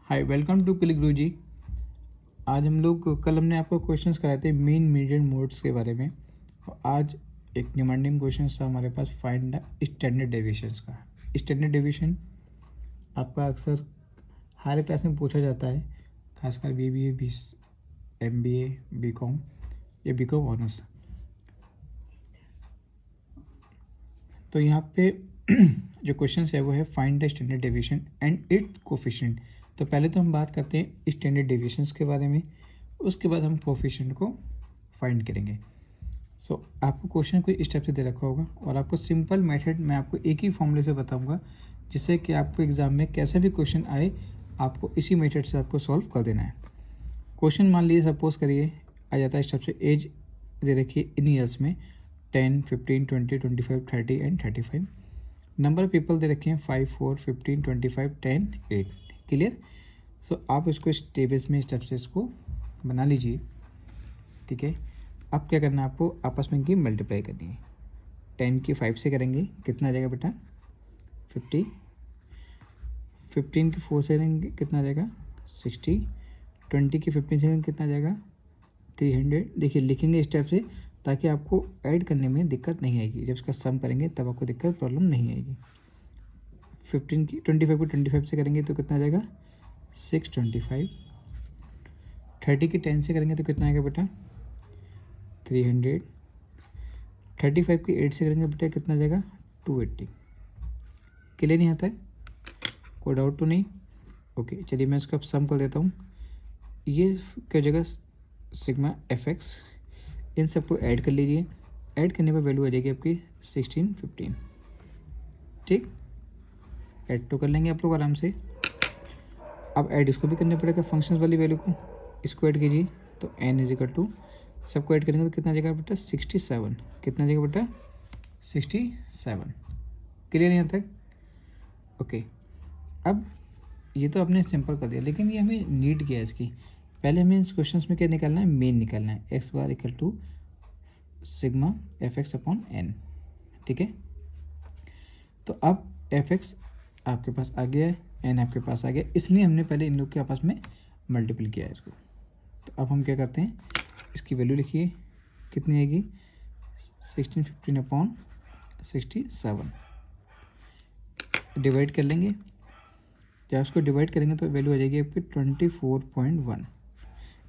Hi, welcome to click गुरुजी। आज हम लोग कल हमने आपको क्वेश्चंस कराए थे मीन मीडियन मोड्स के बारे में, और आज एक डिमांडिंग क्वेश्चन था हमारे पास, फाइंड द स्टैंडर्ड डेविएशंस का। स्टैंडर्ड डेविएशन आपका अक्सर हर क्लास में पूछा जाता है, खासकर BBA, MBA, BCom या BCom ऑनर्स। तो यहाँ पे जो क्वेश्चन है वो है find the standard deviation and it's coefficient. तो पहले तो हम बात करते हैं स्टैंडर्ड डेविएशंस के बारे में, उसके बाद हम कोफिशिएंट को फाइंड करेंगे। सो आपको क्वेश्चन को इस टाइप से दे रखा होगा और आपको सिंपल मेथड मैं आपको एक ही फॉर्मूले से बताऊंगा, जिससे कि आपको एग्जाम में कैसा भी क्वेश्चन आए आपको इसी मेथड से आपको सॉल्व कर देना है। क्वेश्चन मान लीजिए सपोज करिए आ जाता है इस टाइप से, एज दे रखिए इन ईयर्स में 10, 15, 20, 25, 30 and 35। Number of people they रखे हैं 5, 4, 15, 25, 10, 8। क्लियर। सो आप इसको इस टेबल्स में इस टाइप से इसको बना लीजिए। ठीक है, अब क्या करना है आपको, आपस में इनकी मल्टीप्लाई करनी है। 10 की 5 से करेंगे, कितना आ जाएगा बेटा 50। 15 की 4 से करेंगे, कितना आ जाएगा 60। 20 की 15 से करेंगे, कितना आ जाएगा 300। देखिए लिखेंगे इस टाइप से ताकि आपको ऐड करने में दिक्कत नहीं आएगी। जब इसका सम करेंगे तब आपको दिक्कत प्रॉब्लम नहीं आएगी। 25 को 25 से करेंगे तो कितना आ जाएगा 625। 30 की 10 से करेंगे तो कितना आएगा बेटा 300। 35 की 8 से करेंगे बेटा कितना आ जाएगा 280। क्लियर नहीं आता है, कोई डाउट तो नहीं? ओके, चलिए मैं इसका सम कर देता हूँ। ये क्या जगह सिग्मा FX, इन सबको ऐड कर लीजिए। ऐड करने पर वैल्यू आ जाएगी आपकी 1615। ठीक, ऐड तो कर लेंगे आप लोग आराम से। अब ऐड इसको भी करना पड़ेगा, फंक्शंस वाली वैल्यू को, इसको ऐड कीजिए तो n इज इक्वल टू, सबको ऐड करेंगे तो कितना आ जाएगा बेटा 67। कितना आ जाएगा बेटा 67। क्लियर यहाँ तक? ओके, अब ये तो आपने सिंपल कर दिया, लेकिन ये हमें नीड क्या है इसकी। पहले हमें इस क्वेश्चन में क्या निकालना है, मेन निकालना है। X bar equal to sigma FX upon n। ठीक है, तो अब FX आपके पास आ गया है, n आपके पास आ गया, इसलिए हमने पहले इन लोग के आपस में मल्टीपल किया है इसको। तो अब हम क्या करते हैं, इसकी वैल्यू लिखिए, कितनी आएगी 1615 अपॉन 67। डिवाइड कर लेंगे, जब उसको डिवाइड करेंगे तो वैल्यू आ जाएगी आपकी 24.1।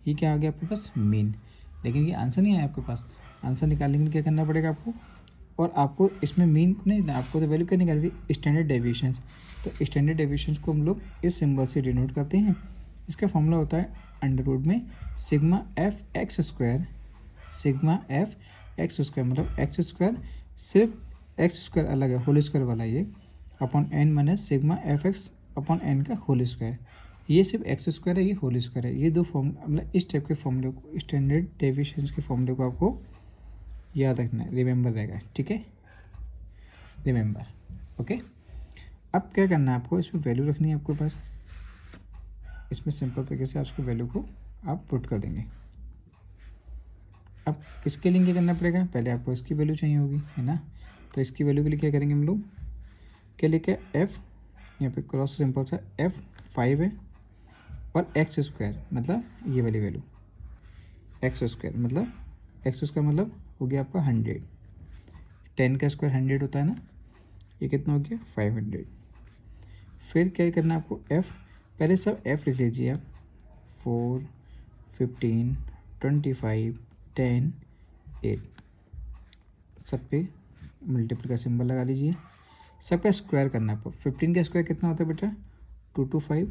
ये क्या आ गया आपके पास मीन, लेकिन ये आंसर नहीं आया आपके पास। आंसर निकालने के लिए क्या करना पड़ेगा आपको, और आपको इसमें मीन नहीं, आपको तो वैल्यू क्या निकाली थी, स्टैंडर्ड डेविएशंस। तो स्टैंडर्ड डेविएशंस को हम लोग इस सिंबल से डिनोट करते हैं। इसका फॉर्मूला होता है अंडर रूट में sigma FX square, sigma FX square मतलब एक्स स्क्वायर, सिर्फ एक्स स्क्वायर अलग है, होल स्क्वायर वाला ये, upon n minus sigma FX upon n का होल स्क्वायर। ये सिर्फ एक्स स्क्वायर है, ये होल स्क्वायर है। ये दो फॉर्म मतलब इस टाइप के फॉर्मूले को, स्टैंडर्ड डेविएशंस के फॉर्मूले को आपको याद रखना है, रिमेंबर रहेगा। ठीक है, रिमेंबर। ओके, अब क्या करना है आपको, इसमें वैल्यू रखनी है आपके पास। इसमें सिंपल तरीके से आप उसकी वैल्यू को आप पुट कर देंगे। अब इसके लिए क्या करना पड़ेगा, पहले आपको इसकी वैल्यू चाहिए होगी, है ना। तो इसकी वैल्यू के लिए क्या करेंगे हम लोग, क्या लेके F, यहाँ पे क्रॉस सिंपल सा F5 है, और एक्स स्क्वायर मतलब ये वाली वैल्यू, एक्स स्क्वायर मतलब हो गया आपका 100। 10 का स्क्वायर 100 होता है ना, ये कितना हो गया 500। फिर क्या करना है आपको, F, पहले सब F लिख लीजिए आप, 4, 15, 25, 10, 8, सब पे मल्टीपल का सिंबल लगा लीजिए। सबका स्क्वायर करना है आपको। 15 का स्क्वायर कितना होता है बेटा 225।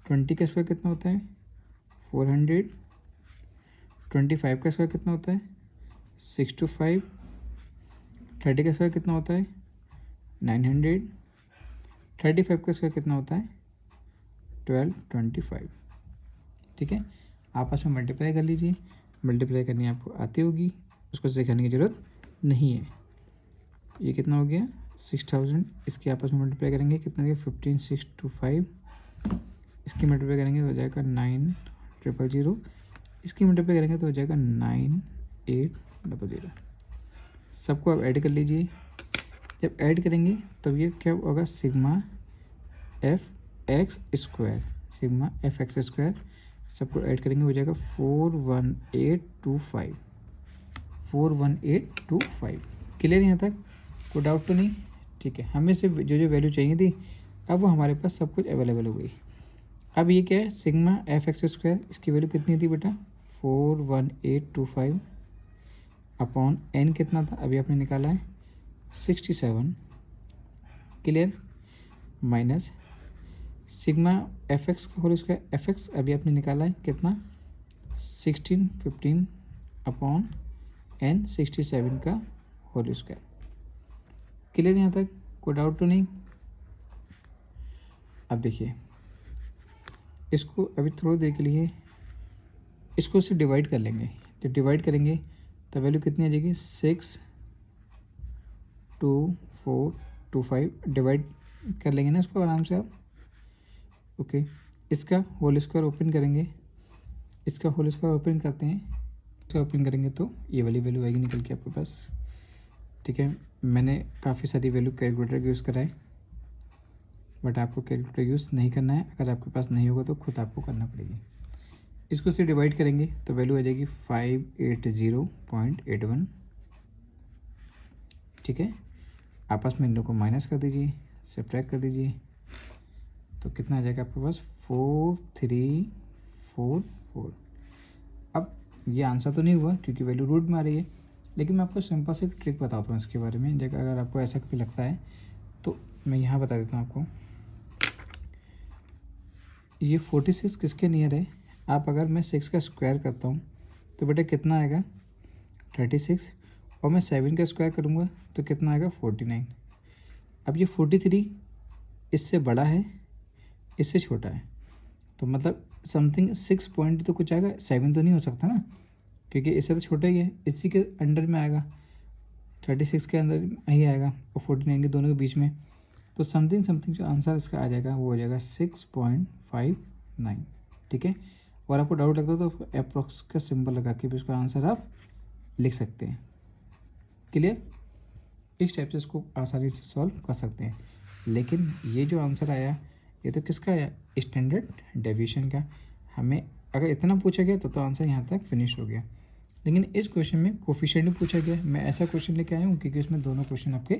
20 का स्क्वायर कितना होता है 400। 25 का स्क्वायर कितना होता है 625। 30 का स्क्वायर कितना होता है 900। 35 का स्क्वायर कितना होता है 1225। ठीक है, आपस में मल्टीप्लाई कर लीजिए। मल्टीप्लाई करनी आपको आती होगी, उसको सिखाने की ज़रूरत नहीं है। ये कितना हो गया 6000, इसके आपस में मल्टीप्लाई करेंगे कितना हो गया 15625। इसकी मल्टीप्लाई करेंगे तो हो जाएगा 9000। इसकी मल्टीप्लाई करेंगे तो हो जाएगा 9800। सबको आप ऐड कर लीजिए। जब ऐड करेंगे तब ये क्या होगा, sigma x square, sigma F x square, सबको ऐड करेंगे हो जाएगा 41825, 41825। क्लियर यहाँ तक? कोई डाउट तो नहीं? ठीक है, हमें सिर्फ जो जो वैल्यू चाहिए थी अब वो हमारे पास सब कुछ अवेलेबल हो गई। अब ये क्या है, सिग्मा एफ एक्स स्क्वायर, इसकी वैल्यू कितनी थी बेटा 41825 अपॉन एन कितना था अभी आपने निकाला है 67। Clear? Minus sigma F x का होल स्क्वायर, एफ एक्स अभी आपने निकाला है कितना 1615 अपॉन एन 67 का होल स्क्वायर। क्लियर यहाँ तक? कोई डाउट तो नहीं? अब देखिए इसको अभी थोड़ी देर के लिए इसको से डिवाइड कर लेंगे। जब डिवाइड करेंगे तो वैल्यू कितनी आ जाएगी 62425। डिवाइड कर लेंगे ना इसको आराम से आप। ओके, इसका होल स्क्वायर ओपन करेंगे, इसका होल स्क्वायर ओपन करते हैं, इसका ओपन करेंगे तो ये वाली वैल्यू आएगी निकल के आपके पास। ठीक है, मैंने काफ़ी सारी वैल्यू कैलकुलेटर का यूज़ करा है, बट आपको कैलकुलेटर यूज़ नहीं करना है। अगर आपके पास नहीं होगा तो खुद आपको करना पड़ेगी। इसको से डिवाइड करेंगे तो वैल्यू आ जाएगी 580.81। ठीक है, आपस में इन लोगों को माइनस कर दीजिए, सब्ट्रैक्ट कर दीजिए, तो कितना आ जाएगा आपके पास 4344। अब ये आंसर तो नहीं हुआ क्योंकि वैल्यू रूट में आ रही है, लेकिन मैं आपको सिंपल से एक ट्रिक बताता हूँ इसके बारे में। जगह अगर आपको ऐसा कभी लगता है तो मैं यहाँ बता देता हूँ आपको। ये 46 किसके नियर है? आप अगर मैं 6 का स्क्वायर करता हूँ तो बेटा कितना आएगा 36, और मैं 7 का स्क्वायर करूँगा तो कितना आएगा 49। अब ये 43 इससे बड़ा है, इससे छोटा है, तो मतलब समथिंग 6 पॉइंट तो कुछ आएगा, 7 तो नहीं हो सकता ना, क्योंकि इससे तो छोटा ही है, इसी के अंडर में आएगा, 36 के अंदर ही आएगा और 49 के दोनों के बीच में, तो समथिंग जो आंसर इसका आ जाएगा वो हो जाएगा 6.59। ठीक है, और आपको डाउट लगता है तो अप्रॉक्स का सिंबल लगा के भी इसका आंसर आप लिख सकते हैं। क्लियर? इस टाइप से इसको आसानी से सॉल्व कर सकते हैं। लेकिन ये जो आंसर आया ये तो किसका आया, स्टैंडर्ड डेविएशन का। हमें अगर इतना पूछा गया तो आंसर यहाँ तक फिनिश हो गया, लेकिन इस क्वेश्चन में कोफिशिएंट भी पूछा गया। मैं ऐसा क्वेश्चन लेके आया हूँ क्योंकि इसमें दोनों क्वेश्चन आपके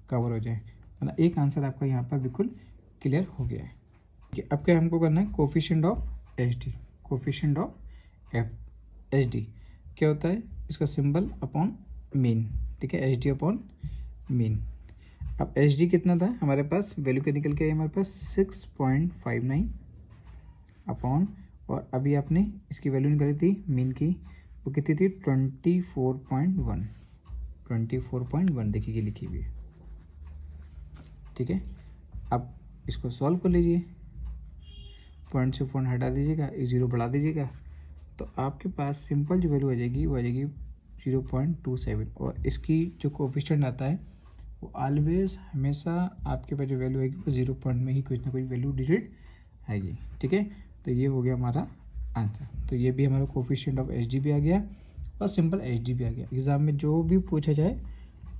कवर हो जाए, मतलब एक आंसर आपका यहाँ पर बिल्कुल क्लियर हो गया है कि अब क्या हमको करना है, coefficient of H D. Coefficient of H D क्या होता है, इसका सिंबल अपॉन मीन। ठीक है, एच डी अपॉन मीन। अब एच डी कितना था हमारे पास, वैल्यू क्या निकल के आई हमारे पास 6.59 अपॉन, और अभी आपने इसकी वैल्यू निकाली थी मीन की, वो कितनी थी 24.1। 24.1 देखिए लिखी हुई है। ठीक है, अब इसको सॉल्व कर लीजिए, पॉइंट से पॉइंट हटा दीजिएगा, 0 बढ़ा दीजिएगा, तो आपके पास सिंपल जो वैल्यू आ जाएगी वो आ जाएगी 0.27। और इसकी जो कोफिशिएंट आता है वो ऑलवेज हमेशा आपके पास जो वैल्यू आएगी वो 0 पॉइंट में ही कुछ ना कुछ वैल्यू डिजिट आएगी। ठीक है, तो ये हो गया हमारा आंसर। तो ये भी हमारा कोफिशिएंट ऑफ एच डी भी आ गया और सिंपल एच डी भी आ गया। एग्ज़ाम में जो भी पूछा जाए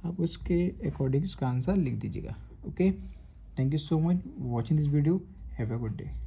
आप उसके अकॉर्डिंग उसका आंसर लिख दीजिएगा। Okay, thank you so much watching this video, have a good day.